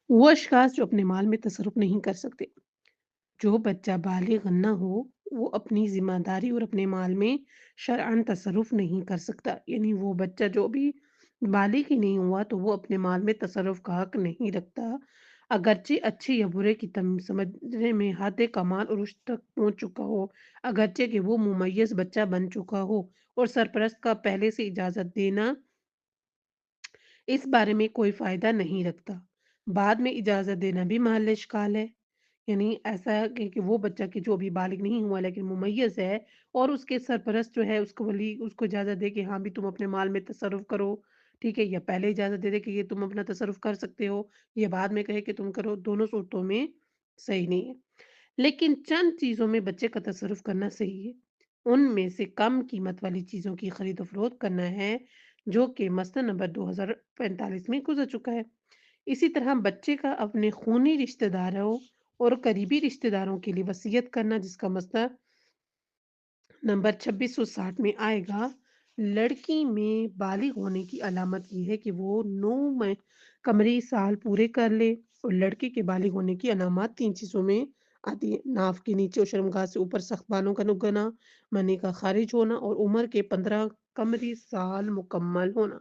वो अशख़ास जो अपने माल में तसर्रुफ़ नहीं कर सकते। जो बच्चा बालिग़ ना हो, वो अपनी ज़िम्मेदारी और अपने माल में शरअन तसर्रुफ़ नहीं कर सकता। यानी वो बच्चा जो भी बालिग़ ही नहीं हुआ, तो वो अपने माल में तसर्रुफ़ का हक़ नहीं रखता। अगरचे अच्छे या बुरे की समझने में हद कमाल और उस तक पहुँच चुका हो, अगरचे कि वो मुमय्यज़ बच्चा बन चुका हो और सरपरस्त का पहले से इजाज़त देना इस बारे में कोई फ़ायदा नहीं रखता। बाद में इजाज़त देना भी महल इश्काल है। यानी ऐसा है कि वो बच्चा कि जो अभी बालिग नहीं हुआ लेकिन मुमय्यज़ है और उसके सरपरस्त जो है उसको वली उसको इजाज़त दे कि हाँ भी तुम अपने माल में तसर्रुफ़ करो, ठीक है? या पहले इजाज़त दे दे कि ये तुम अपना तसर्रुफ़ कर सकते हो, या बाद में कहे कि तुम करो, दोनों सूरतों में सही नहीं है। लेकिन चंद चीज़ों में बच्चे का तसर्रुफ़ करना सही है। उनमें से कम कीमत वाली चीज़ों की खरीद-फ़रोख्त करना है, जो कि मसला नंबर 2045 में गुज़र चुका है। इसी तरह बच्चे का अपने खूनी रिश्तेदारों और करीबी रिश्तेदारों के लिए वसीयत करना, जिसका मसला नंबर 2660 में आएगा। लड़की में बालिग होने की अलामत ये है कि वो 9 कमरी साल पूरे कर ले, और लड़के के बालिग होने की अलामत 3 चीज़ों में आती है। नाफ के नीचे और शर्मगाह से ऊपर सख्त बालों का नुगना, मनी का खारिज होना और उम्र के 15 कमरी साल मुकम्मल होना।